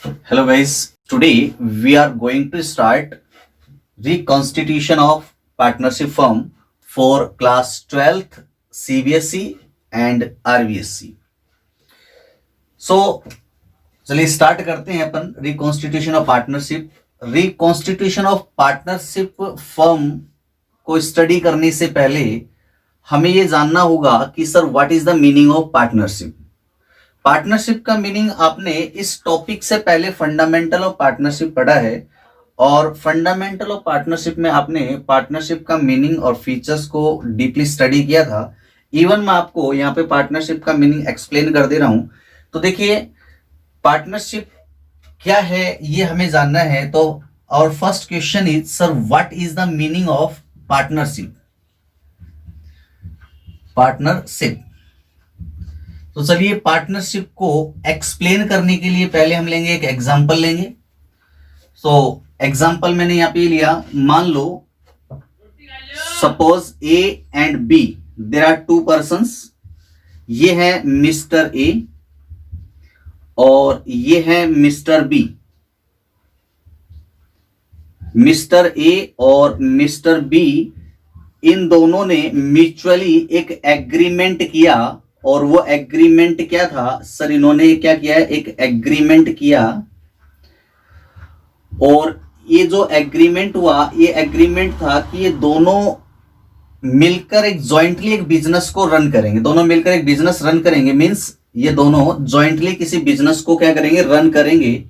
Hello guys, today we are going to start reconstitution of partnership firm for class 12th CBSE and RBSE. So चलिए start करते हैं अपन reconstitution of partnership. Reconstitution of partnership firm को study करने से पहले हमें ये जानना होगा कि sir what is the meaning of partnership. Partnership का मीनिंग आपने इस टॉपिक से पहले फंडामेंटल ऑफ पार्टनरशिप पढ़ा है और फंडामेंटल ऑफ पार्टनरशिप में आपने पार्टनरशिप का मीनिंग और फीचर्स को डीपली स्टडी किया था। इवन मैं आपको यहाँ पे पार्टनरशिप का मीनिंग एक्सप्लेन कर दे रहा हूं। तो देखिए पार्टनरशिप क्या है ये हमें जानना है। तो और first question is sir what is the meaning of partnership. Partnership तो चलिए पार्टनरशिप को एक्सप्लेन करने के लिए पहले हम लेंगे एक एग्जांपल लेंगे। सो एग्जांपल मैंने यहां पे लिया, मान लो suppose A and B there are two persons. ये है मिस्टर ए और ये है मिस्टर बी। मिस्टर ए और मिस्टर बी इन दोनों ने म्यूचुअली एक एग्रीमेंट किया और वो एग्रीमेंट क्या था सर, इन्होंने क्या किया है, एक एग्रीमेंट किया और ये जो एग्रीमेंट हुआ ये एग्रीमेंट था कि ये दोनों मिलकर एक जॉइंटली एक बिजनेस को रन करेंगे। दोनों मिलकर एक बिजनेस रन करेंगे मींस ये दोनों जॉइंटली किसी बिजनेस को क्या करेंगे, रन करेंगे।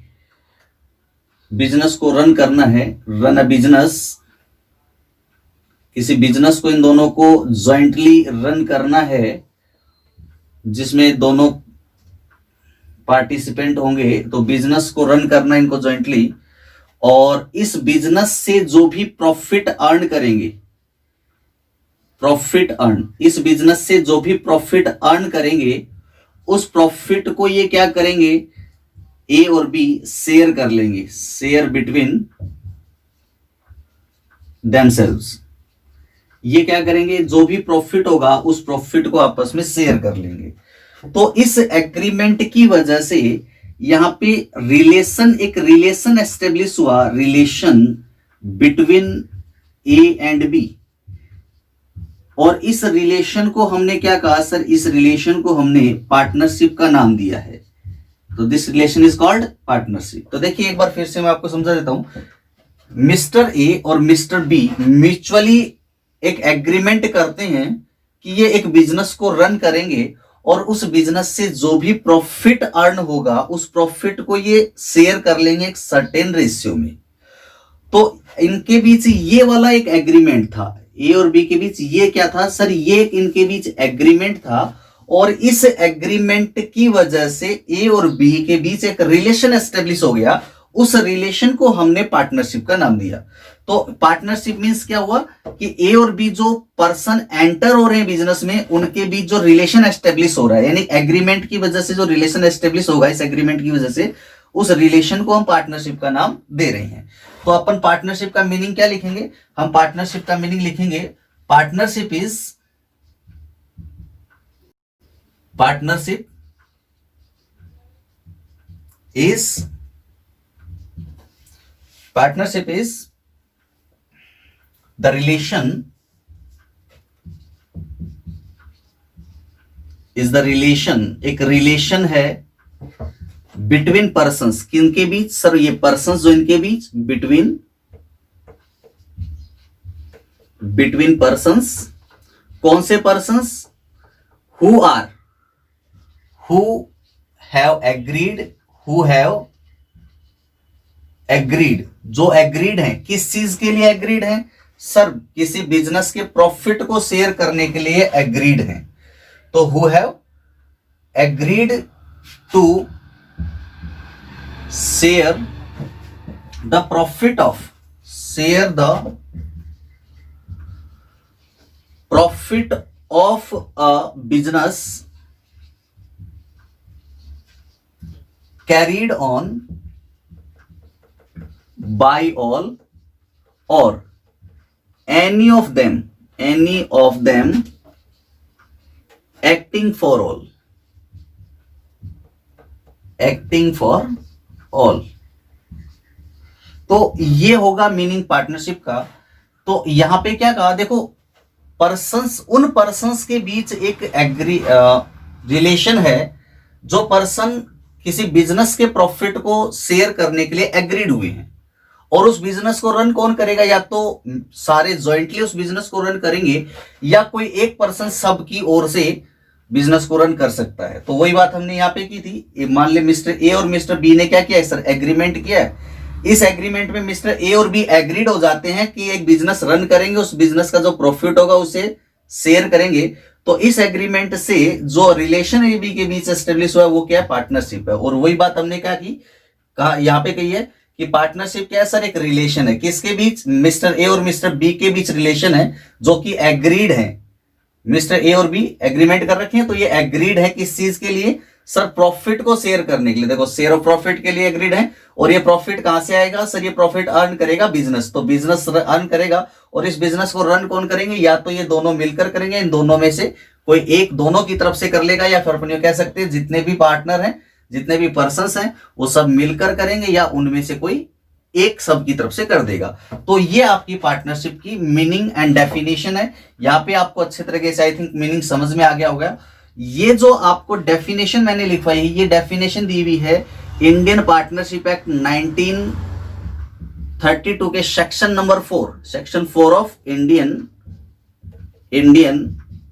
बिजनेस को रन करना है, रन अ बिजनेस। किसी बिजनेस को इन दोनों को जॉइंटली रन करना है जिसमें दोनों पार्टिसिपेंट होंगे। तो बिजनेस को रन करना इनको जॉइंटली और इस बिजनेस से जो भी प्रॉफिट अर्न करेंगे, प्रॉफिट अर्न, इस बिजनेस से जो भी प्रॉफिट अर्न करेंगे उस प्रॉफिट को ये क्या करेंगे, ए और बी शेयर कर लेंगे, शेयर बिटवीन देमसेल्व्स। ये क्या करेंगे, जो भी प्रॉफिट होगा उस प्रॉफिट को आपस में शेयर कर लेंगे। तो इस एग्रीमेंट की वजह से यहां पे रिलेशन, एक रिलेशन एस्टेब्लिश हुआ, relation between A and B. और इस रिलेशन को हमने क्या कहा सर, इस रिलेशन को हमने पार्टनरशिप का नाम दिया है। तो this relation is called partnership. तो देखिए एक बार फिर से मैं आपको समझा देता हूं। मिस्टर ए और मिस्टर बी म्यूचुअली एक एग्रीमेंट करते हैं कि ये एक बिजनेस को रन करेंगे और उस बिजनेस से जो भी प्रॉफिट अर्न होगा उस प्रॉफिट को ये शेयर कर लेंगे एक सर्टेन रेशियो में। तो इनके बीच ये वाला एक एग्रीमेंट था, ए और बी के बीच ये क्या था सर, ये एक इनके बीच एग्रीमेंट था और इस एग्रीमेंट की वजह से ए और बी के बीच एक रिलेशन एस्टेब्लिश हो गया। उस रिलेशन को हमने पार्टनरशिप का नाम दिया। तो पार्टनरशिप मींस क्या हुआ कि ए और बी जो पर्सन एंटर हो रहे हैं बिजनेस में उनके बीच जो रिलेशन एस्टेब्लिश हो रहा है, यानी एग्रीमेंट की वजह से जो रिलेशन एस्टेब्लिश होगा, इस एग्रीमेंट की वजह से उस रिलेशन को हम पार्टनरशिप का नाम दे रहे हैं। तो अपन पार्टनरशिप का मीनिंग क्या लिखेंगे, हम पार्टनरशिप का मीनिंग लिखेंगे partnership is, partnership is, partnership is the relation, is the relation, एक रिलेशन है बिटवीन पर्संस, किनके बीच सर, ये पर्संस जो इनके बीच, बिटवीन, बिटवीन पर्संस। कौन से persons, who are, who have agreed, who have agreed, जो एग्रीड है, किस चीज के लिए एग्रीड है सर, किसी बिजनेस के प्रॉफिट को शेयर करने के लिए एग्रीड है। तो who have agreed to share the profit of, share the profit of a business carried on by all or any of them acting for all, acting for all. तो ये होगा meaning partnership का। तो यहां पे क्या कहा, देखो उन पर्सन्स के बीच एक रिलेशन है, जो पर्सन किसी बिजनेस के प्रॉफिट को शेयर करने के लिए एग्रीड हुए हैं, और उस बिजनेस को रन कौन करेगा, या तो सारे जॉइंटली उस बिजनेस को रन करेंगे, या कोई एक पर्सन सबकी ओर से बिजनेस को रन कर सकता है। तो वही बात हमने यहाँ पे की थी। मान ले मिस्टर ए और मिस्टर बी ने क्या किया है सर, एग्रीमेंट किया है। इस एग्रीमेंट में मिस्टर ए और बी एग्रीड हो जाते हैं कि एक बिजनेस रन करेंगे, उस बिजनेस का जो प्रॉफिट होगा उसे शेयर करेंगे। तो इस एग्रीमेंट से जो रिलेशन ए बी के बीच एस्टेब्लिश हुआ है वो क्या है, पार्टनरशिप है। और वही बात हमने कहा यहाँ पे कही है कि पार्टनरशिप क्या है सर, एक रिलेशन है। किसके बीच, मिस्टर ए और मिस्टर बी के बीच रिलेशन है, जो कि एग्रीड है। मिस्टर ए और बी एग्रीमेंट कर रखे हैं, तो ये एग्रीड है किस चीज के लिए सर, प्रॉफिट को शेयर करने के लिए। देखो शेयर ऑफ प्रॉफिट के लिए एग्रीड है, और ये प्रॉफिट कहां से आएगा सर, ये प्रॉफिट अर्न करेगा बिजनेस। तो बिजनेस अर्न करेगा, और इस बिजनेस को रन कौन करेंगे, या तो ये दोनों मिलकर करेंगे, इन दोनों में से कोई एक दोनों की तरफ से कर लेगा, या फिर अपन कह सकते हैं जितने भी पार्टनर हैं, जितने भी पर्सन्स हैं, वो सब मिलकर करेंगे, या उनमें से कोई एक सब की तरफ से कर देगा। तो ये आपकी पार्टनरशिप की मीनिंग एंड डेफिनेशन है। यहाँ पे आपको अच्छे तरीके से आई थिंक मीनिंग समझ में आ गया होगा। ये जो आपको डेफिनेशन मैंने लिखवाई है, ये डेफिनेशन दी हुई है इंडियन पार्टनरशिप एक्ट 1932 के section number 4, section 4 of Indian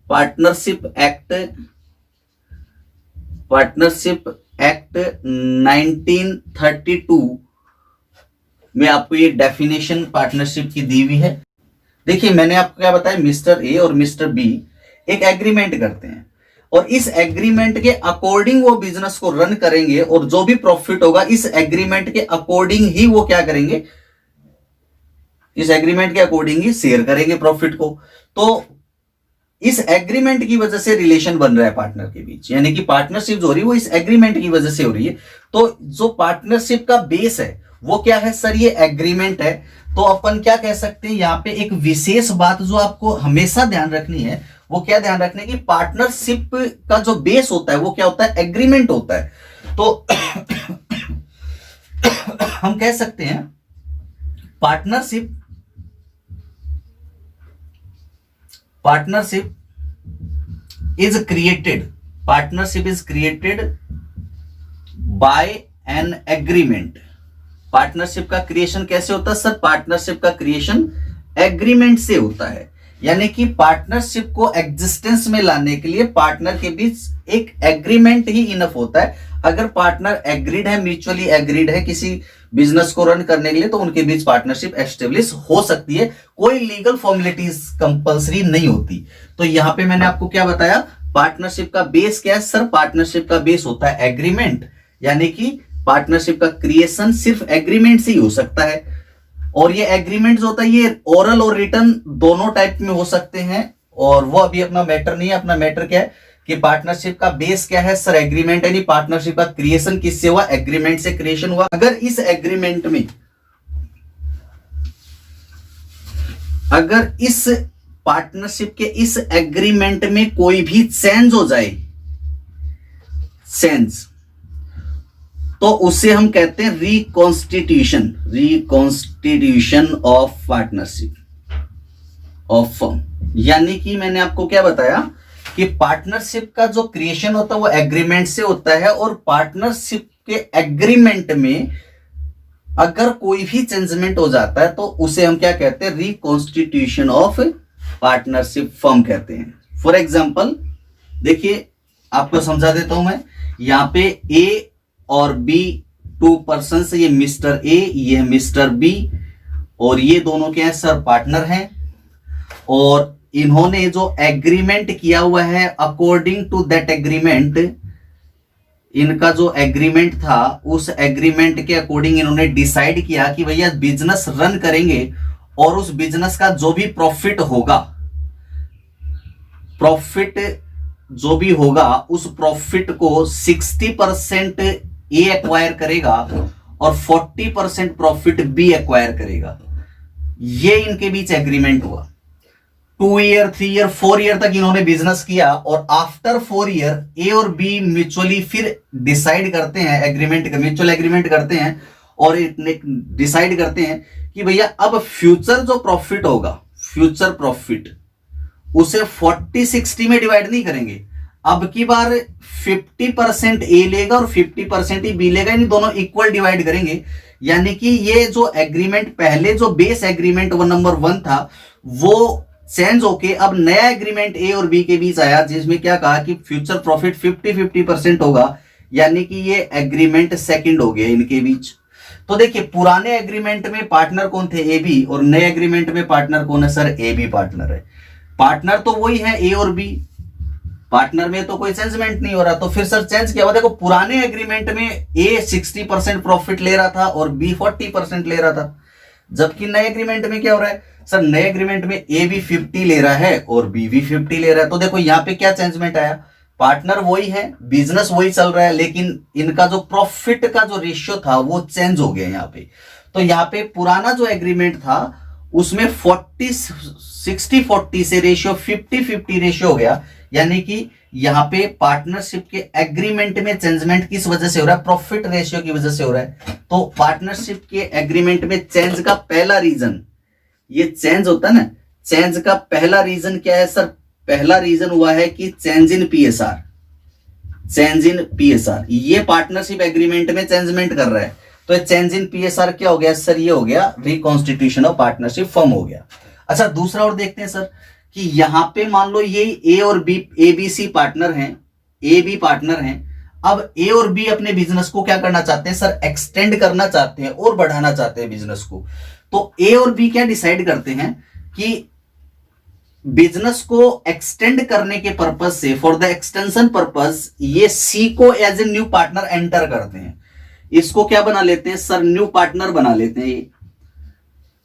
partnership act 1932 में आपको ये डेफिनेशन पार्टनरशिप की दी हुई है। देखिए मैंने आपको क्या बताया, मिस्टर ए और मिस्टर बी एक एग्रीमेंट करते हैं, और इस एग्रीमेंट के अकॉर्डिंग वो बिजनेस को रन करेंगे, और जो भी प्रॉफिट होगा इस एग्रीमेंट के अकॉर्डिंग ही वो क्या करेंगे, इस एग्रीमेंट के अकॉर्डिंग ही शेयर करेंगे प्रॉफिट को। तो इस एग्रीमेंट की वजह से रिलेशन बन रहा है पार्टनर के बीच, यानी कि पार्टनरशिप जो हो रही है वो इस एग्रीमेंट की वजह से हो रही है। तो जो पार्टनरशिप का बेस है वो क्या है सर, ये एग्रीमेंट है। तो अपन क्या कह सकते हैं, यहाँ पे एक विशेष बात जो आपको हमेशा ध्यान रखनी है, वो क्या ध्यान रखने की, पार्टनरशिप का जो बेस होता है वो क्या होता है, एग्रीमेंट होता है। तो हम कह सकते हैं partnership is created by an agreement. Partnership का क्रिएशन कैसे होता है सर, पार्टनरशिप का क्रिएशन एग्रीमेंट से होता है। यानी कि पार्टनरशिप को एग्जिस्टेंस में लाने के लिए पार्टनर के बीच एक एग्रीमेंट ही इनफ होता है। अगर पार्टनर एग्रीड है, म्यूचुअली एग्रीड है किसी बिजनेस को रन करने के लिए, तो उनके बीच पार्टनरशिप एस्टेब्लिश हो सकती है। कोई लीगल फॉर्मेलिटीज कंपलसरी नहीं होती। तो यहां पे मैंने आपको क्या बताया, पार्टनरशिप का बेस क्या है सर, पार्टनरशिप का बेस होता है एग्रीमेंट। यानी कि पार्टनरशिप का क्रिएशन सिर्फ एग्रीमेंट से ही हो सकता है। और ये एग्रीमेंट जो होता है ये ओरल और रिटन दोनों टाइप में हो सकते हैं, और वो अभी अपना मैटर नहीं है। अपना मैटर क्या है कि पार्टनरशिप का बेस क्या है सर, एग्रीमेंट। यानी पार्टनरशिप का क्रिएशन किससे हुआ, एग्रीमेंट से क्रिएशन हुआ। अगर इस पार्टनरशिप के इस एग्रीमेंट में कोई भी चेंज हो जाए, तो उसे हम कहते हैं reconstitution of partnership of firm. यानी कि मैंने आपको क्या बताया कि पार्टनरशिप का जो क्रिएशन होता है वो एग्रीमेंट से होता है, और पार्टनरशिप के एग्रीमेंट में अगर कोई भी चेंजमेंट हो जाता है तो उसे हम क्या कहते हैं, रिकॉन्स्टिट्यूशन ऑफ पार्टनरशिप फर्म कहते हैं। फॉर एग्जाम्पल देखिए आपको समझा देता हूं मैं, यहां पे ए और बी टू पर्सन, ये मिस्टर ए, ये मिस्टर बी, और ये दोनों क्या है सर, पार्टनर हैं। और इन्होंने जो एग्रीमेंट किया हुआ है, अकॉर्डिंग टू दैट एग्रीमेंट, इनका जो एग्रीमेंट था उस एग्रीमेंट के अकॉर्डिंग इन्होंने डिसाइड किया कि भैया बिजनेस रन करेंगे, और उस बिजनेस का जो भी प्रॉफिट जो भी होगा उस प्रॉफिट को 60% ए एक्वायर करेगा और 40% प्रॉफिट बी एक्वायर करेगा। ये इनके बीच एग्रीमेंट हुआ। 2 ईयर 3 ईयर 4 ईयर तक इन्होंने बिजनेस किया और आफ्टर 4 ईयर ए और बी म्यूचुअली फिर डिसाइड करते हैं, एग्रीमेंट म्यूचुअल एग्रीमेंट करते हैं और डिसाइड करते हैं कि भैया अब फ्यूचर जो प्रॉफिट होगा, फ्यूचर प्रॉफिट उसे 40-60 में डिवाइड नहीं करेंगे। अब की बार 50% ए लेगा और 50% ही बी लेगा, यानी दोनों इक्वल डिवाइड करेंगे। यानी कि ये जो एग्रीमेंट पहले जो बेस एग्रीमेंट वो नंबर 1 था वो चेंज होके अब नया एग्रीमेंट ए और बी के बीच आया, जिसमें क्या कहा कि फ्यूचर प्रॉफिट 50-50% होगा, यानी कि ये एग्रीमेंट सेकंड हो गया इनके बीच। तो देखिए पुराने एग्रीमेंट में पार्टनर कौन थे, ए बी, और नए एग्रीमेंट में पार्टनर कौन है सर, ए बी पार्टनर है। पार्टनर तो वही है ए और बी, पार्टनर में तो कोई चेंजमेंट नहीं हो रहा। तो फिर सर चेंज क्या हुआ, देखो पुराने एग्रीमेंट में ए 60% प्रॉफिट ले रहा था और बी 40% ले रहा था, जबकि नए एग्रीमेंट में क्या हो रहा है सर, नए एग्रीमेंट में ए भी 50 ले रहा है और बी भी 50 ले रहा है। तो देखो यहाँ पे क्या चेंजमेंट आया, पार्टनर वही है, बिजनेस वही चल रहा है, लेकिन इनका जो प्रॉफिट का जो रेशियो था वो चेंज हो गया यहाँ पे। तो यहाँ पे पुराना जो एग्रीमेंट था उसमें 60-40 से रेशियो 50-50 रेशियो हो गया, यानी कि यहाँ पे पार्टनरशिप के एग्रीमेंट में चेंजमेंट किस वजह से हो रहा है, प्रॉफिट रेशियो की वजह से हो रहा है। तो पार्टनरशिप के एग्रीमेंट में चेंज का पहला रीजन, ये चेंज होता है ना, चेंज का पहला रीजन क्या है सर, पहला रीजन हुआ है कि change in PSR, change in PSR, ये पार्टनरशिप एग्रीमेंट में चेंजमेंट कर रहा है। तो चेंज इन पीएसआर क्या हो गया सर, ये हो गया रिकॉन्स्टिट्यूशन ऑफ पार्टनरशिप फर्म हो गया। अच्छा दूसरा और देखते हैं सर कि यहां पे मान लो ये ए और B, A B C partner हैं, ए बी पार्टनर हैं। अब ए और बी अपने बिजनेस को क्या करना चाहते हैं सर, एक्सटेंड करना चाहते हैं और बढ़ाना चाहते हैं बिजनेस को। तो ए और बी क्या डिसाइड करते हैं कि बिजनेस को एक्सटेंड करने के पर्पज से, फॉर द एक्सटेंशन पर्पज, ये सी को as a new partner enter करते हैं। इसको क्या बना लेते हैं सर, न्यू पार्टनर बना लेते हैं ये,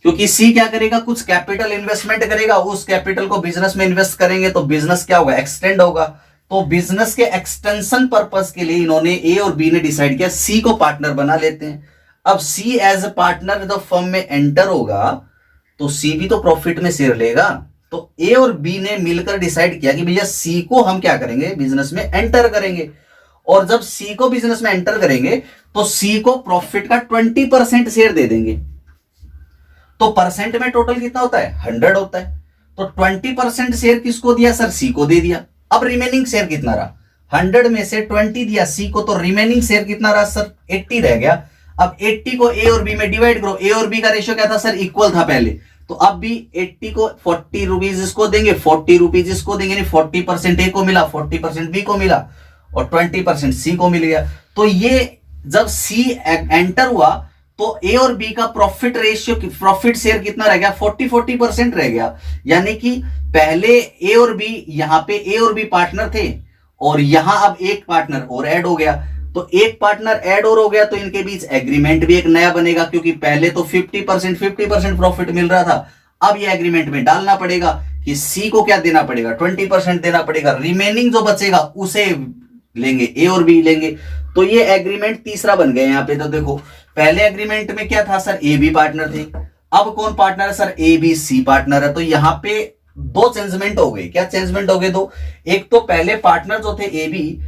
क्योंकि सी क्या करेगा, कुछ कैपिटल इन्वेस्टमेंट करेगा, उस कैपिटल को बिजनेस में इन्वेस्ट करेंगे तो बिजनेस क्या होगा, एक्सटेंड होगा। तो बिजनेस के एक्सटेंशन पर्पस के लिए इन्होंने ए और बी ने डिसाइड किया सी को पार्टनर बना लेते हैं। अब सी एज ए पार्टनर जब फर्म में एंटर होगा तो सी भी तो प्रॉफिट में शेयर लेगा। तो ए और बी ने मिलकर डिसाइड किया कि भैया सी को हम क्या करेंगे, बिजनेस में एंटर करेंगे, और जब सी को बिजनेस में एंटर करेंगे तो सी को प्रॉफिट का 20% शेयर दे देंगे। तो परसेंट में टोटल कितना होता है, 100 होता है। तो 20% शेयर किसको दिया सर, सी को दे दिया। अब रिमेनिंग शेयर कितना रहा, 100 में से 20 दिया सी को, तो रिमेनिंग शेयर कितना रहा सर, 80 रह गया। अब 80 को ए और बी में डिवाइड करो, ए और बी का रेशियो क्या था सर, इक्वल था पहले। तो अब भी 80 को 40 रुपीज इसको देंगे, 40 रुपीज इसको देंगे, 40% ए को मिला, 40% बी को मिला और 20% सी को मिल गया। तो ये जब सी एंटर हुआ तो ए और बी का प्रॉफिट रेशियो, प्रॉफिट शेयर कितना रह गया, 40% रह गया। यानी कि पहले ए और बी, यहां पे ए और बी पार्टनर थे और यहां अब एक पार्टनर और ऐड हो गया। तो एक पार्टनर ऐड और हो गया तो इनके बीच एग्रीमेंट भी एक नया बनेगा, क्योंकि पहले तो 50% प्रॉफिट मिल रहा था। अब ये एग्रीमेंट में डालना पड़ेगा कि सी को क्या देना पड़ेगा, 20% देना पड़ेगा, रिमेनिंग जो बचेगा उसे लेंगे, ए और बी लेंगे। तो ये एग्रीमेंट तीसरा बन गया यहाँ पे। तो देखो पहले एग्रीमेंट में क्या था सर, ए बी पार्टनर थे, अब कौन पार्टनर है sir, A B C partner है। तो यहाँ पे दो चेंजमेंट हो गए। क्या चेंजमेंट हो गए दो, एक तो पहले पार्टनर जो थे ए बी,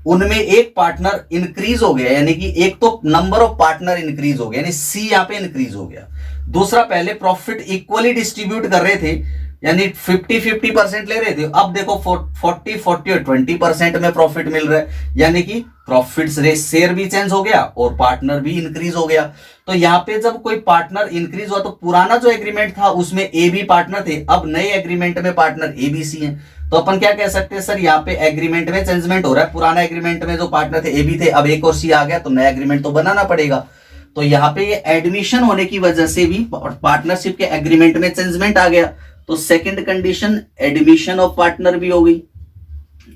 उनमें एक पार्टनर इंक्रीज हो गया, यानी कि एक तो नंबर ऑफ पार्टनर इंक्रीज हो गया, यानी सी यहाँ पे इंक्रीज हो गया। दूसरा पहले प्रॉफिट इक्वली डिस्ट्रीब्यूट कर रहे थे, यानी 50-50% ले रहे थे, अब देखो 40-40 और 20% में प्रॉफिट मिल रहा है, यानी कि प्रॉफिट शेयर भी चेंज हो गया और पार्टनर भी इंक्रीज हो गया। तो यहाँ पे जब कोई पार्टनर इंक्रीज हुआ तो पुराना जो एग्रीमेंट था उसमें ए बी पार्टनर थे, अब नए एग्रीमेंट में पार्टनर ए बी सी है। तो अपन क्या कह सकते हैं सर, यहाँ पे एग्रीमेंट में चेंजमेंट हो रहा है, पुराना एग्रीमेंट में जो पार्टनर थे ए बी थे, अब एक और सी आ गया तो नया एग्रीमेंट तो बनाना पड़ेगा। तो यहाँ पे ये एडमिशन होने की वजह से भी पार्टनरशिप के एग्रीमेंट में चेंजमेंट आ गया। तो second condition admission of partner भी हो गई,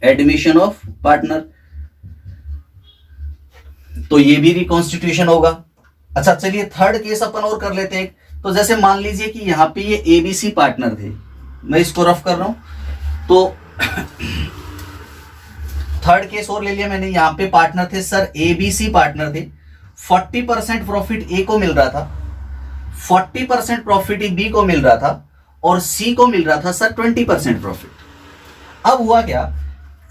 एडमिशन ऑफ पार्टनर, तो ये भी रिकॉन्स्टिट्यूशन होगा। अच्छा चलिए थर्ड केस अपन और कर लेते हैं। तो जैसे मान लीजिए कि यहाँ पे ये एबीसी पार्टनर थे, मैं इसको रफ कर रहा हूं, तो थर्ड केस और ले लिया मैंने। यहाँ पे पार्टनर थे सर एबीसी पार्टनर थे, 40% प्रॉफिट ए को मिल रहा था, 40% प्रॉफिट बी को मिल रहा था, और सी को मिल रहा था सर 20% प्रॉफिट। अब हुआ क्या,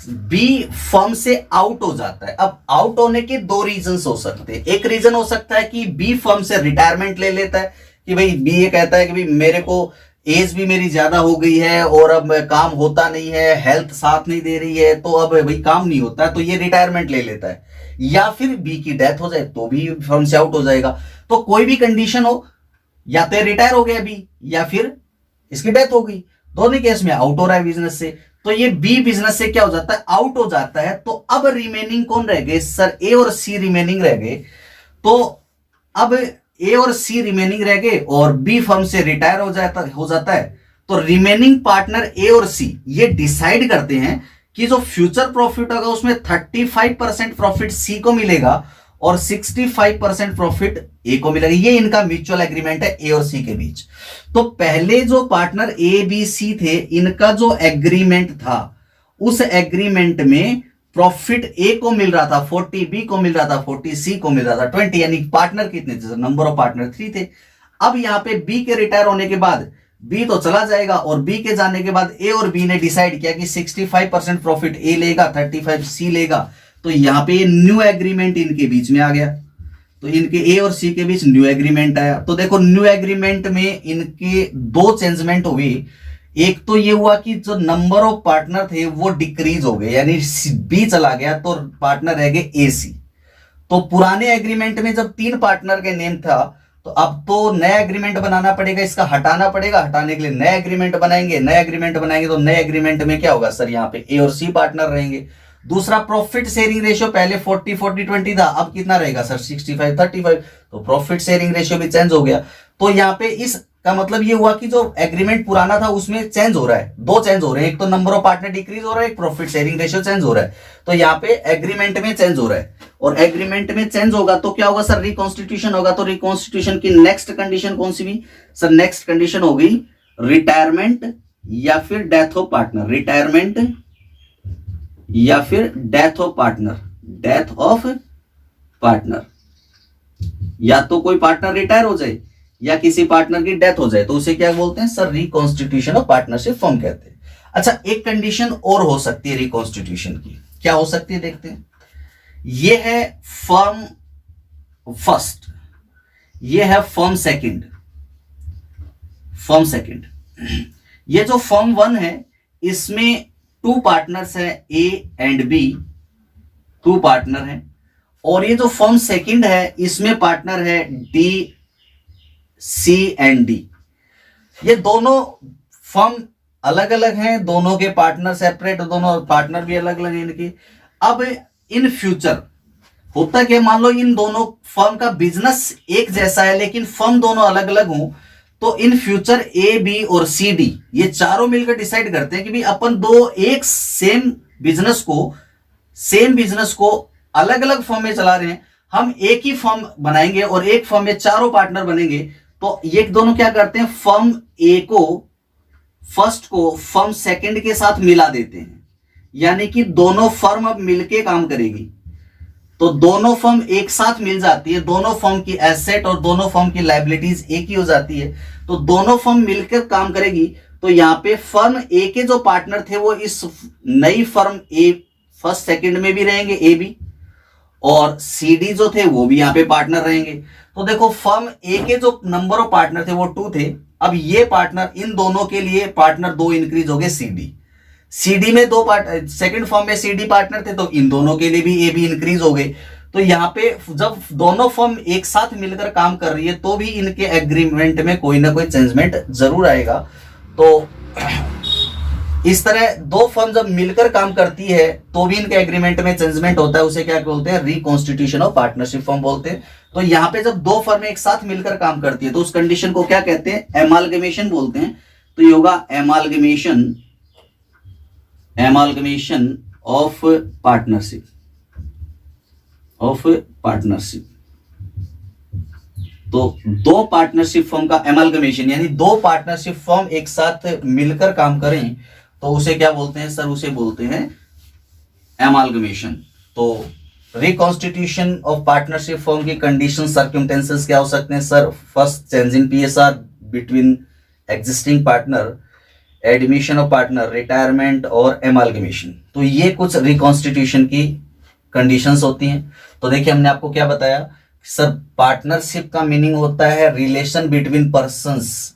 बी फर्म से आउट हो जाता है। अब आउट होने के दो रीजंस हो सकते हैं। एक रीजन हो सकता है कि बी फर्म से रिटायरमेंट ले लेता है, कि भाई बी ये कहता है कि भाई मेरे को एज भी मेरी ज्यादा हो गई है और अब काम होता नहीं है, हेल्थ साथ नहीं दे रही है, तो अब भाई काम नहीं होता है, तो ये रिटायरमेंट ले लेता है। या फिर बी की डेथ हो जाए तो भी फर्म से आउट हो जाएगा। तो कोई भी कंडीशन हो, या तो रिटायर हो गया बी या फिर इसकी डेथ हो गई, दोनों केस में आउट हो रहा है बिजनेस से। तो ये बी बिजनेस से क्या हो जाता है, आउट हो जाता है। तो अब रिमेनिंग कौन रह गए सर, ए और सी रिमेनिंग रह गए। तो अब ए और सी रिमेनिंग रह गए और बी फर्म से रिटायर हो जाता है। तो रिमेनिंग पार्टनर ए और सी ये डिसाइड करते हैं कि जो फ्यूचर प्रॉफिट होगा उसमें 35% प्रॉफिट सी को मिलेगा और 65% प्रॉफिट ए को मिलेगा। ये इनका म्यूचुअल एग्रीमेंट है ए और सी के बीच। तो पहले जो पार्टनर ए बी सी थे, इनका जो एग्रीमेंट था, उस एग्रीमेंट में प्रॉफिट ए को मिल रहा था 40, बी को मिल रहा था 40, सी को मिल रहा था 20, यानी पार्टनर कितने थे, नंबर ऑफ पार्टनर 3 थे। अब यहां पे बी के रिटायर होने के बाद बी तो चला जाएगा और बी के जाने के बाद ए और बी ने डिसाइड किया कि 65% प्रॉफिट ए लेगा, 35 सी लेगा। तो यहां पे न्यू एग्रीमेंट इनके बीच में आ गया। तो इनके ए और सी के बीच न्यू एग्रीमेंट आया। तो देखो न्यू एग्रीमेंट में इनके दो चेंजमेंट हुए। एक तो ये हुआ कि जो नंबर ऑफ पार्टनर थे वो डिक्रीज हो गए, यानी बी चला गया तो पार्टनर रह गए ए सी। तो पुराने एग्रीमेंट में जब 3 पार्टनर के नेम था, तो अब तो नया एग्रीमेंट बनाना पड़ेगा, इसका हटाना पड़ेगा। हटाने के लिए नया एग्रीमेंट बनाएंगे, नया एग्रीमेंट बनाएंगे तो नए एग्रीमेंट में क्या होगा सर, यहाँ पे ए और सी पार्टनर रहेंगे। दूसरा प्रॉफिट शेयरिंग रेशियो पहले 40-40-20 था, अब कितना रहेगा सर 65-35। तो प्रॉफिट शेयरिंग रेशियो भी चेंज हो गया। तो यहाँ पे इसका मतलब ये हुआ कि जो एग्रीमेंट पुराना था उसमें चेंज हो रहा है, दो चेंज हो रहे हैं। एक तो नंबर ऑफ पार्टनर डिक्रीज हो रहा है, एक प्रॉफिट शेयरिंग रेशियो चेंज हो रहा है। तो यहाँ पे एग्रीमेंट में चेंज हो रहा है, और एग्रीमेंट में चेंज होगा तो क्या होगा सर, रिकॉन्स्टिट्यूशन होगा। तो रिकॉन्स्टिट्यूशन की नेक्स्ट कंडीशन कौन सी हुई सर, नेक्स्ट कंडीशन हो गई रिटायरमेंट या फिर डेथ ऑफ पार्टनर। रिटायरमेंट या फिर death of partner, death of partner. या तो कोई पार्टनर रिटायर हो जाए या किसी पार्टनर की डेथ हो जाए तो उसे क्या बोलते हैं sir, reconstitution of partnership form कहते हैं। अच्छा, एक कंडीशन और हो सकती है रिकॉन्स्टिट्यूशन की, क्या हो सकती है देखते हैं। ये है फर्म फर्स्ट, ये है फर्म सेकंड। फर्म सेकंड, ये जो फर्म 1 है इसमें 2 पार्टनर्स है ए एंड बी, 2 पार्टनर हैं। और ये जो फर्म सेकंड है इसमें पार्टनर है डी, सी एंड डी। ये दोनों फर्म अलग अलग हैं, दोनों के पार्टनर सेपरेट, दोनों पार्टनर भी अलग अलग हैं इनके। अब इन फ्यूचर होता क्या, मान लो इन दोनों फर्म का बिजनेस एक जैसा है लेकिन फर्म दोनों अलग अलग हों, तो इन फ्यूचर ए बी और सी डी ये चारों मिलकर डिसाइड करते हैं कि भाई अपन दो एक सेम बिजनेस को अलग अलग फर्म में चला रहे हैं, हम एक ही फर्म बनाएंगे और एक फर्म में चारों पार्टनर बनेंगे। तो ये दोनों क्या करते हैं, फर्म ए को फर्स्ट को फर्म सेकंड के साथ मिला देते हैं, यानी कि दोनों फर्म अब मिलके काम करेगी। तो दोनों फर्म एक साथ मिल जाती है, दोनों फर्म की एसेट और दोनों फर्म की लायबिलिटीज एक ही हो जाती है। तो दोनों फर्म मिलकर काम करेगी। तो यहां पे फर्म ए के जो पार्टनर थे वो इस नई फर्म ए फर्स्ट सेकंड में भी रहेंगे, ए बी, और सी डी जो थे वो भी यहां पे पार्टनर रहेंगे। तो देखो फर्म ए के जो नंबर ऑफ पार्टनर थे वो 2 थे। अब ये पार्टनर, इन दोनों के लिए पार्टनर 2 इंक्रीज हो गए सी डी। सीडी में 2 पार्टनर, सेकंड फर्म में सीडी पार्टनर थे तो इन दोनों के लिए भी ए बी इंक्रीज हो गए। तो यहां पे जब दोनों फर्म एक साथ मिलकर काम कर रही है तो भी इनके एग्रीमेंट में कोई ना कोई चेंजमेंट जरूर आएगा। तो इस तरह 2 फर्म जब मिलकर काम करती है तो भी इनके एग्रीमेंट में चेंजमेंट होता है, उसे क्या बोलते हैं, रिकॉन्स्टिट्यूशन ऑफ पार्टनरशिप फर्म बोलते हैं। तो यहां पे जब 2 फर्म एक साथ मिलकर काम करती है तो उस कंडीशन को क्या कहते हैं, एमालगमेशन बोलते हैं। तो ये होगा एमालगमेशन ऑफ पार्टनरशिप, तो 2 पार्टनरशिप फर्म का एमालगमेशन, यानी 2 पार्टनरशिप फर्म एक साथ मिलकर काम करें तो उसे क्या बोलते हैं सर, उसे बोलते हैं एमालगमेशन। तो रिकॉन्स्टिट्यूशन ऑफ पार्टनरशिप फर्म की कंडीशन सर्कमस्टेंसेस क्या हो सकते हैं sir, first change in PSR between existing partner, admission of partner, retirement और एमालगमेशन। तो ये कुछ रिकॉन्स्टिट्यूशन की कंडीशंस होती हैं। तो देखिए हमने आपको क्या बताया सर, पार्टनरशिप का मीनिंग होता है रिलेशन बिटवीन पर्संस,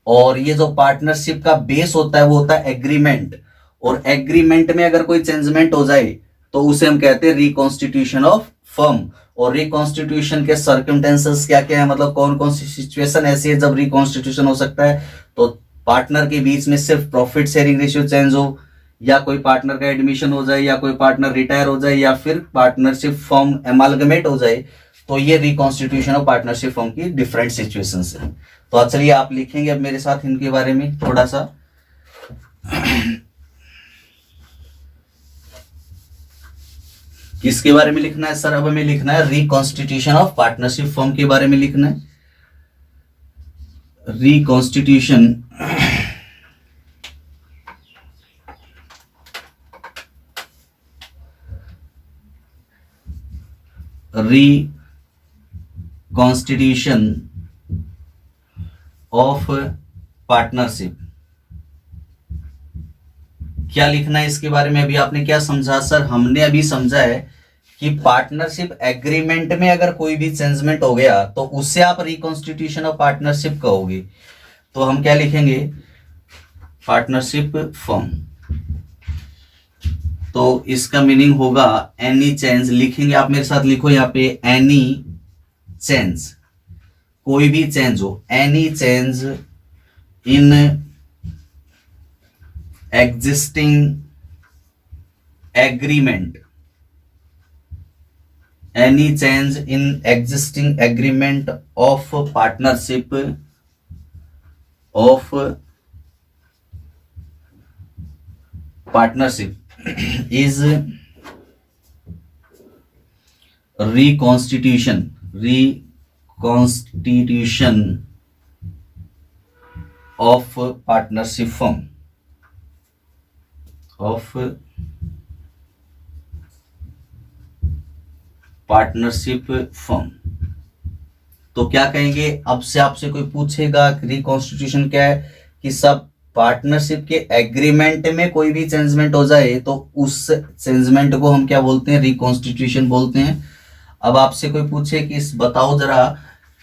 और ये जो पार्टनरशिप का बेस होता है वो होता है एग्रीमेंट, और एग्रीमेंट में अगर कोई चेंजमेंट हो जाए तो उसे हम कहते हैं रिकॉन्स्टिट्यूशन ऑफ फर्म। और रिकॉन्स्टिट्यूशन के सर्कमस्टेंसेस क्या क्या है, मतलब कौन कौन सी सिचुएशन ऐसी है जब रिकॉन्स्टिट्यूशन हो सकता है। तो पार्टनर के बीच में सिर्फ प्रॉफिट शेयरिंग रेशियो चेंज हो, या कोई पार्टनर का एडमिशन हो जाए, या कोई पार्टनर रिटायर हो जाए, या फिर पार्टनरशिप फर्म एमालगमेट हो जाए, तो ये रिकॉन्स्टिट्यूशन ऑफ पार्टनरशिप फर्म की डिफरेंट सिचुएशंस है। तो चलिए आप लिखेंगे अब मेरे साथ इनके बारे में थोड़ा सा। किसके बारे में लिखना है सर? अब हमें लिखना है रिकॉन्स्टिट्यूशन ऑफ पार्टनरशिप फर्म के बारे में लिखना है। Reconstitution constitution of partnership. क्या लिखना है इसके बारे में? अभी आपने क्या समझा सर? हमने अभी समझा है कि पार्टनरशिप एग्रीमेंट में अगर कोई भी चेंजमेंट हो गया तो उससे आप रिकॉन्स्टिट्यूशन ऑफ पार्टनरशिप कहोगे। तो हम क्या लिखेंगे? Partnership firm. तो इसका मीनिंग होगा एनी चेंज, लिखेंगे आप मेरे साथ, लिखो यहाँ पे एनी चेंज, कोई भी चेंज हो, any change in existing agreement, any change in existing agreement of partnership is reconstitution of partnership firm, of partnership firm. तो क्या कहेंगे? अब से आपसे कोई पूछेगा रिकॉन्स्टिट्यूशन क्या है, कि सब पार्टनरशिप के एग्रीमेंट में कोई भी चेंजमेंट हो जाए तो उस चेंजमेंट को हम क्या बोलते हैं? रिकॉन्स्टिट्यूशन बोलते हैं। अब आपसे कोई पूछे कि बताओ जरा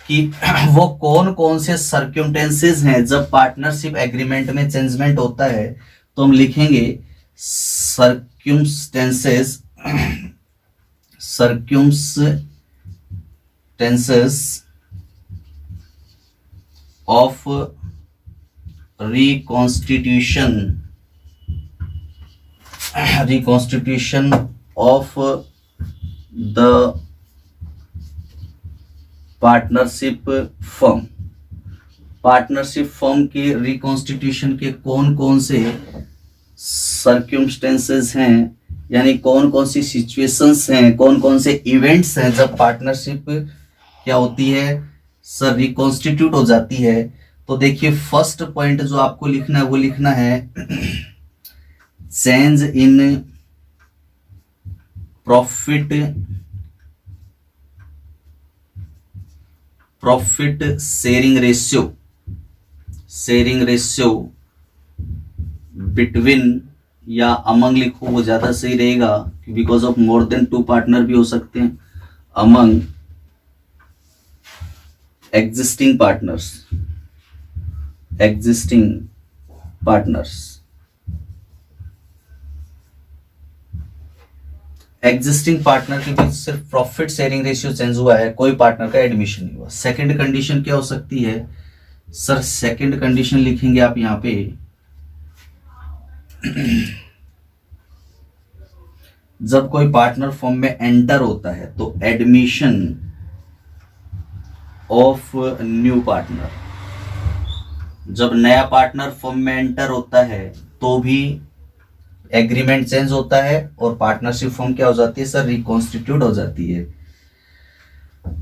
कि वो कौन कौन से सर्क्यूमस्टेंसेस हैं जब पार्टनरशिप एग्रीमेंट में चेंजमेंट होता है, तो हम लिखेंगे circumstances of reconstitution of the partnership firm. Partnership firm के रिकॉन्स्टिट्यूशन के कौन कौन से सर्क्यूमस्टेंसेस हैं, यानी कौन कौन सी सिचुएशंस हैं, कौन कौन से इवेंट्स हैं जब पार्टनरशिप क्या होती है सर? रिकॉन्स्टिट्यूट हो जाती है। तो देखिए फर्स्ट पॉइंट जो आपको लिखना है वो लिखना है change in profit sharing ratio between, या अमंग लिखो वो ज्यादा सही रहेगा, because of more than 2 partner भी हो सकते हैं। Among existing partners existing partner के बीच सिर्फ प्रॉफिट शेयरिंग रेशियो चेंज हुआ है, कोई पार्टनर का एडमिशन नहीं हुआ। सेकंड कंडीशन क्या हो सकती है सर? सेकंड कंडीशन लिखेंगे आप यहां पे जब कोई पार्टनर फॉर्म में एंटर होता है तो एडमिशन ऑफ न्यू पार्टनर, जब नया पार्टनर फॉर्म में एंटर होता है तो भी एग्रीमेंट चेंज होता है और पार्टनरशिप फॉर्म क्या हो जाती है सर? रिकॉन्स्टिट्यूट हो जाती है।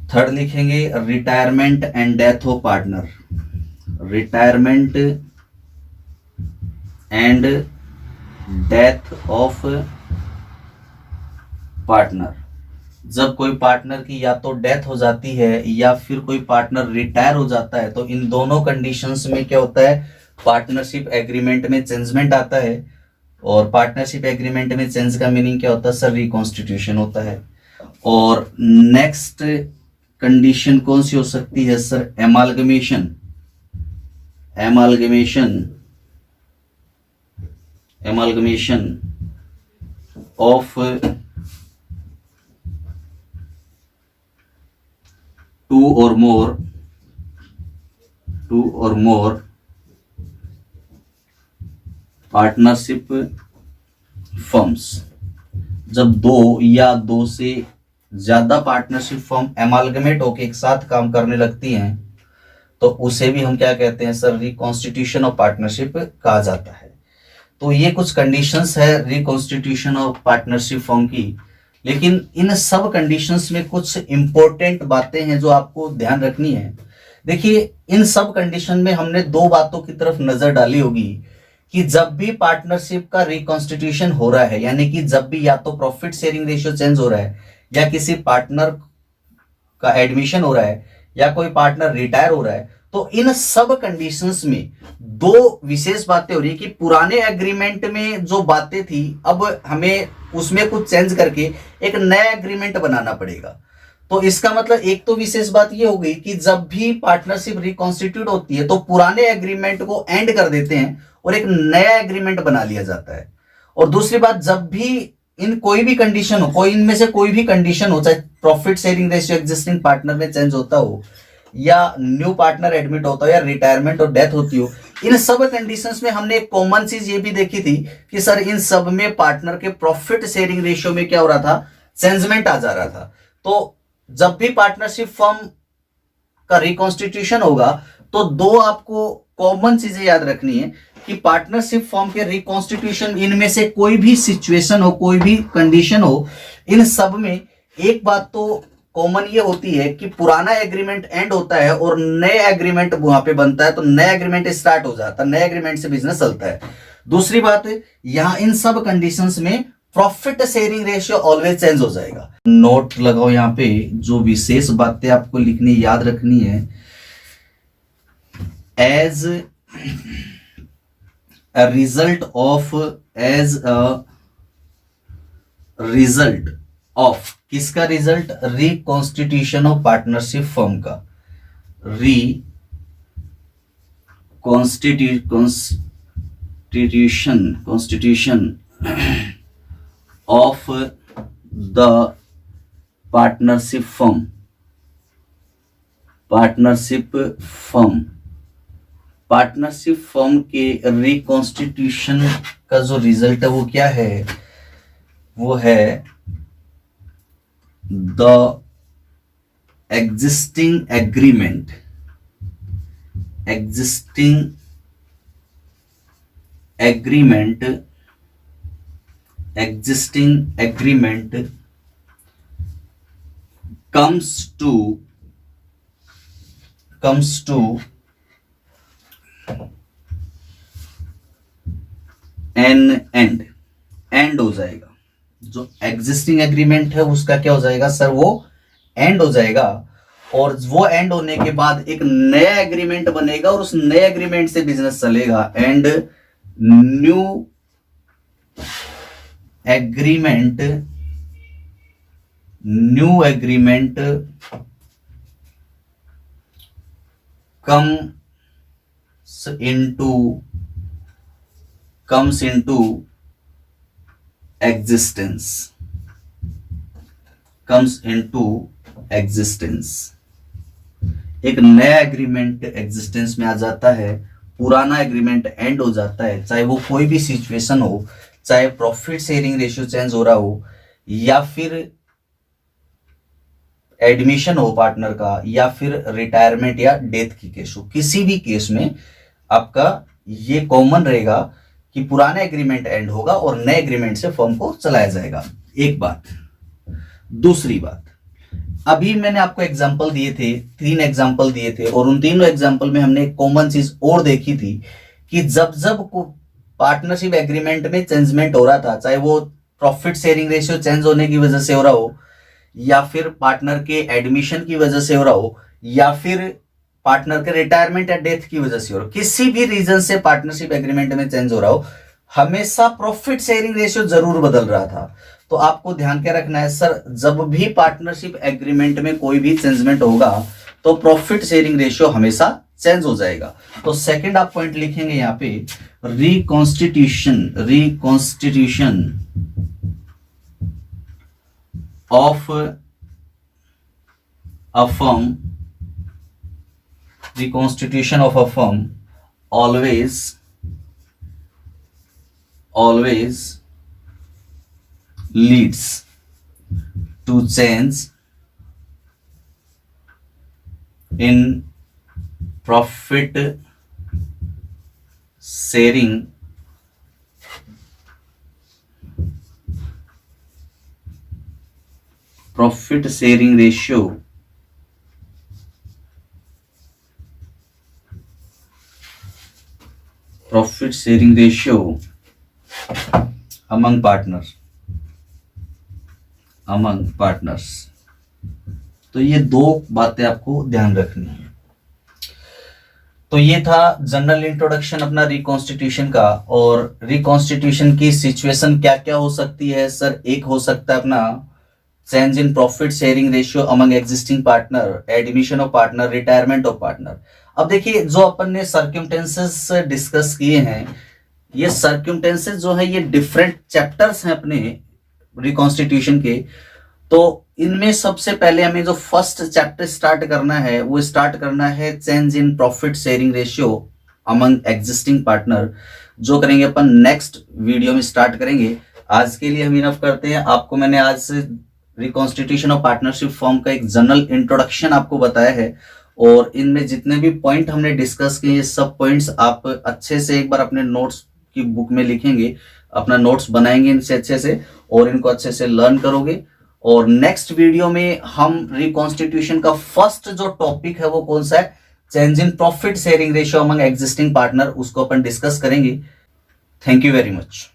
थर्ड लिखेंगे retirement and death of partner, retirement and death of partner, जब कोई पार्टनर की या तो डेथ हो जाती है या फिर कोई पार्टनर रिटायर हो जाता है, तो इन दोनों कंडीशंस में क्या होता है, पार्टनरशिप एग्रीमेंट में चेंजमेंट आता है। और पार्टनरशिप एग्रीमेंट में चेंज का मीनिंग क्या होता है सर, रिकॉन्स्टिट्यूशन होता है। और नेक्स्ट कंडीशन कौन सी हो सकती है sir, amalgamation. Amalgamation of two or more partnership firms. जब दो या दो से ज्यादा पार्टनरशिप फर्म एमालगमेट होकर एक साथ काम करने लगती हैं, तो उसे भी हम क्या कहते हैं सर, रिकॉन्स्टिट्यूशन ऑफ पार्टनरशिप कहा जाता है। तो ये कुछ कंडीशंस है रिकॉन्स्टिट्यूशन ऑफ पार्टनरशिप फर्म की। लेकिन इन सब कंडीशंस में कुछ इंपॉर्टेंट बातें हैं जो आपको ध्यान रखनी है। देखिए, इन सब कंडीशन में हमने दो बातों की तरफ नजर डाली होगी कि जब भी पार्टनरशिप का रिकॉन्स्टिट्यूशन हो रहा है, यानी कि जब भी या तो प्रॉफिट शेयरिंग रेशियो चेंज हो रहा है, या किसी पार्टनर का एडमिशन हो रहा है, या कोई पार्टनर रिटायर हो रहा है, तो इन सब कंडीशंस में दो विशेष बातें हो रही है कि पुराने एग्रीमेंट में जो बातें थी, अब हमें उसमें कुछ चेंज करके एक नया एग्रीमेंट बनाना पड़ेगा। तो इसका मतलब एक तो विशेष बात ये हो गई कि जब भी पार्टनरशिप रिकॉन्स्टिट्यूट होती है तो पुराने एग्रीमेंट को एंड कर देते हैं और एक नया एग्रीमेंट बना लिया जाता है। और दूसरी बात, जब भी इन कोई भी कंडीशन हो, कोई इनमें से कोई भी कंडीशन हो, चाहे profit sharing ratio existing partner में चेंज होता हो, या न्यू पार्टनर एडमिट होता हो, या रिटायरमेंट और डेथ होती हो, इन सब कंडीशंस में हमने एक कॉमन चीज ये भी देखी थी कि सर इन सब में पार्टनर के प्रॉफिट शेयरिंग रेशियो में क्या हो रहा था, चेंजमेंट आ जा रहा था। तो जब भी पार्टनरशिप फर्म का रिकॉन्स्टिट्यूशन होगा तो दो आपको कॉमन चीजें याद रखनी है कि पार्टनरशिप फर्म के रिकॉन्स्टिट्यूशन, इनमें से कोई भी सिचुएशन हो, कोई भी कंडीशन हो, इन सब में एक बात तो कॉमन ये होती है कि पुराना एग्रीमेंट एंड होता है और नए एग्रीमेंट वहां पे बनता है, तो नया एग्रीमेंट स्टार्ट हो जाता है, नए एग्रीमेंट से बिजनेस चलता है। दूसरी बात, यहां इन सब कंडीशंस में profit sharing ratio always change हो जाएगा। नोट लगाओ यहां पे, जो विशेष बातें आपको लिखनी याद रखनी है, एज अ रिजल्ट ऑफ किसका result, reconstitution of partnership firm का, constitution of the partnership firm के रिकॉन्स्टिट्यूशन का जो रिजल्ट है वो क्या है, वो है the existing agreement comes to an end हो जाएगा। जो एग्जिस्टिंग एग्रीमेंट है उसका क्या हो जाएगा सर, वो एंड हो जाएगा। और वो एंड होने के बाद एक नया एग्रीमेंट बनेगा और उस नए एग्रीमेंट से बिजनेस चलेगा। And new agreement comes into existence एक नया एग्रीमेंट एग्जिस्टेंस में आ जाता है, पुराना एग्रीमेंट एंड हो जाता है। चाहे वो कोई भी सिचुएशन हो, चाहे प्रॉफिट शेयरिंग रेशियो चेंज हो रहा हो, या फिर एडमिशन हो पार्टनर का, या फिर रिटायरमेंट या डेथ की केस हो, किसी भी केस में आपका ये कॉमन रहेगा कि पुराना एग्रीमेंट एंड होगा और नए एग्रीमेंट से फर्म को चलाया जाएगा। एक बात। दूसरी बात, अभी मैंने आपको एग्जांपल दिए थे, 3 एग्जांपल दिए थे, और उन तीनों एग्जांपल में हमने एक कॉमन चीज और देखी थी कि जब पार्टनरशिप एग्रीमेंट में चेंजमेंट हो रहा था, चाहे वो प्रॉफिट शेयरिंग रेशियो चेंज होने की वजह से हो रहा हो, या फिर पार्टनर के एडमिशन की वजह से हो रहा हो, या फिर पार्टनर के रिटायरमेंट या डेथ की वजह से हो रहा हो, किसी भी रीजन से पार्टनरशिप एग्रीमेंट में चेंज हो रहा हो, हमेशा प्रॉफिट शेयरिंग रेशियो जरूर बदल रहा था। तो आपको ध्यान क्या रखना है सर, जब भी पार्टनरशिप एग्रीमेंट में कोई भी चेंजमेंट होगा तो प्रॉफिट शेयरिंग रेशियो हमेशा चेंज हो जाएगा। तो सेकंड आप पॉइंट लिखेंगे यहाँ पे, reconstitution of a firm, reconstitution of a firm always leads to change in profit sharing ratio among partners। तो ये दो बातें आपको ध्यान रखनी है। तो ये था जनरल इंट्रोडक्शन अपना रिकॉन्स्टिट्यूशन का। और रिकॉन्स्टिट्यूशन की सिचुएशन क्या क्या हो सकती है सर, एक हो सकता है अपना change in profit sharing ratio among existing partner, admission of partner, retirement of partner. अब देखिए जो अपन ने सर्क्यूमटेंसेस डिस्कस किए हैं, ये सर्क्यूमटेंसेस जो है ये डिफरेंट चैप्टर्स हैं अपने रिकॉन्स्टिट्यूशन के। तो इनमें सबसे पहले हमें जो फर्स्ट चैप्टर स्टार्ट करना है वो स्टार्ट करना है change in profit sharing ratio among existing partner, जो करेंगे अपन नेक्स्ट वीडियो में स्टार्ट करेंगे। आज के लिए हम इनफ करते हैं। आपको मैंने आज रिकॉन्स्टिट्यूशन ऑफ पार्टनरशिप फॉर्म का एक जनरल इंट्रोडक्शन आपको बताया है, और इनमें जितने भी पॉइंट हमने डिस्कस किए ये सब पॉइंट्स आप अच्छे से एक बार अपने नोट्स की बुक में लिखेंगे, अपना नोट्स बनाएंगे इनसे अच्छे से, और इनको अच्छे से लर्न करोगे। और नेक्स्ट वीडियो में हम रिकॉन्स्टिट्यूशन का फर्स्ट जो टॉपिक है वो कौन सा है, change in profit sharing ratio among existing partner, उसको अपन डिस्कस करेंगे। Thank you very much.